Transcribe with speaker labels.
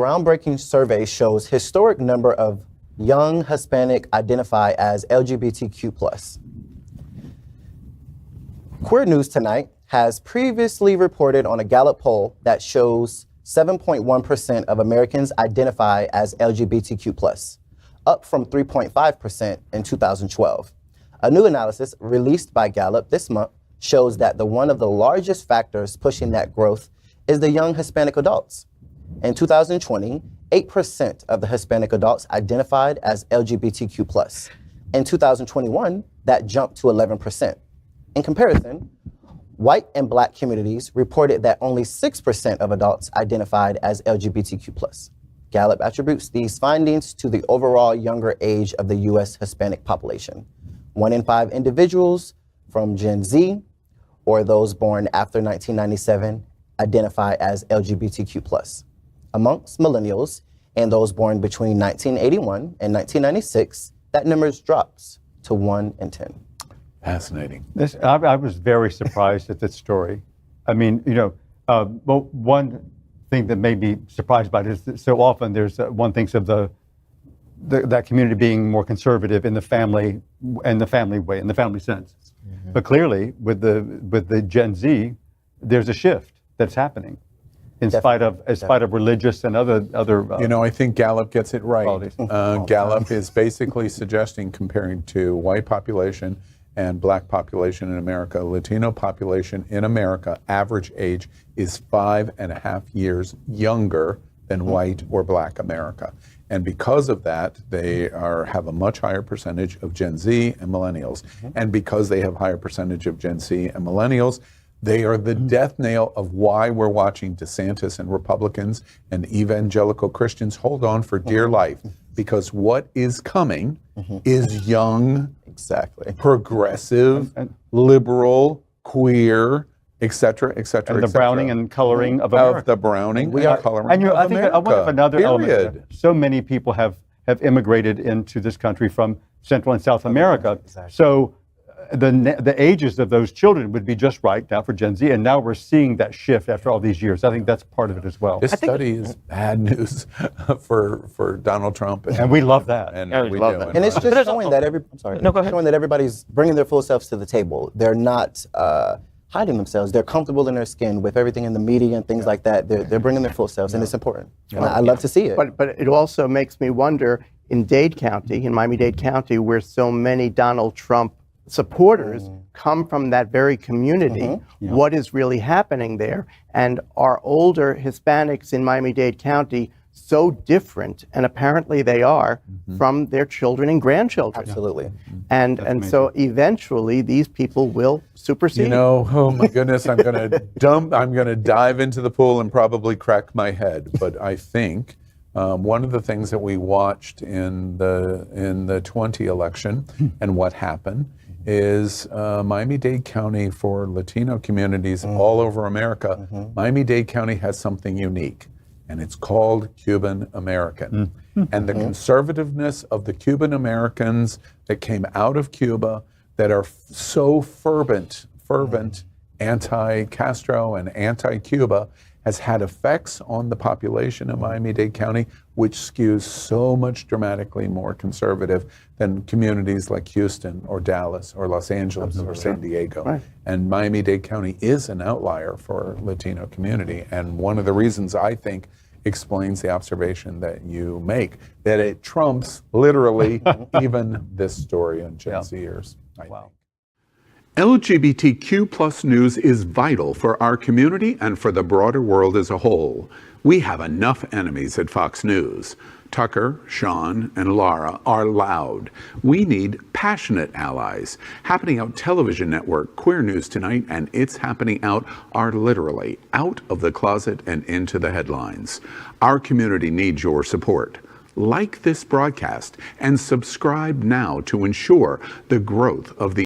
Speaker 1: groundbreaking survey shows historic number of young Hispanic identify as LGBTQ+. Queer News Tonight has previously reported on a Gallup poll that shows 7.1% of Americans identify as LGBTQ+, up from 3.5% in 2012. A new analysis released by Gallup this month shows that one of the largest factors pushing that growth is the young Hispanic adults. In 2020, 8% of the Hispanic adults identified as LGBTQ+. In 2021, that jumped to 11%. In comparison, white and black communities reported that only 6% of adults identified as LGBTQ+. Gallup attributes these findings to the overall younger age of the U.S. Hispanic population. 1 in 5 individuals from Gen Z or those born after 1997 identify as LGBTQ+. Amongst millennials and those born between 1981 and 1996, that number drops to 1 in 10.
Speaker 2: Fascinating.
Speaker 3: I was very surprised at this story. I mean, well, one thing that made me surprised about it is that so often one thinks of that community being more conservative in the family way, in the family sense. Mm-hmm. But clearly, with the Gen Z, there's a shift that's happening, in spite of religious and other.
Speaker 2: I think Gallup gets it right. Gallup is basically suggesting, comparing to white population and black population in America, Latino population in America, average age is 5.5 years younger than white or black America. And because of that, they have a much higher percentage of Gen Z and millennials. And because they have higher percentage of Gen Z and millennials, they are the death nail of why we're watching DeSantis and Republicans and evangelical Christians hold on for dear life. Because what is coming is young, progressive, liberal, queer, et cetera, et cetera,
Speaker 3: and the browning and coloring of America.
Speaker 2: Of the browning and coloring of
Speaker 3: I think
Speaker 2: America.
Speaker 3: I wonder if another element. So many people have immigrated into this country from Central and South America.
Speaker 1: Exactly.
Speaker 3: So the ages of those children would be just right now for Gen Z, and now we're seeing that shift after all these years. I think that's part of it as well.
Speaker 2: This study is bad news for Donald Trump,
Speaker 3: and we love that.
Speaker 2: And
Speaker 1: we love that. And it's just showing that showing that everybody's bringing their full selves to the table. They're not hiding themselves. They're comfortable in their skin with everything in the media and things like that. They're bringing their full selves, and it's important. And I love to see it.
Speaker 4: But it also makes me wonder, in Miami-Dade County, where so many Donald Trump supporters come from that very community, what is really happening there? And are older Hispanics in Miami-Dade County so different, and apparently they are, from their children and grandchildren?
Speaker 1: Absolutely.
Speaker 4: And so eventually these people will supersede.
Speaker 2: Oh my goodness, I'm going to dive into the pool and probably crack my head. But I think one of the things that we watched in the 20 election and what happened is Miami-Dade County, for Latino communities all over America, Miami-Dade County has something unique, and it's called Cuban American. And the conservativeness of the Cuban Americans that came out of Cuba that are so fervent anti-Castro and anti-Cuba has had effects on the population of Miami-Dade County, which skews so much dramatically more conservative than communities like Houston or Dallas or Los Angeles or San Diego. Right. And Miami-Dade County is an outlier for Latino community. And one of the reasons I think explains the observation that you make, that it trumps literally even this story on Gen Zers.
Speaker 3: Wow.
Speaker 5: LGBTQ plus news is vital for our community and for the broader world as a whole. We have enough enemies at Fox News. Tucker, Sean, and Laura are loud. We need passionate allies. Happening Out Television Network, Queer News Tonight, and It's Happening Out are literally out of the closet and into the headlines. Our community needs your support. Like this broadcast and subscribe now to ensure the growth of the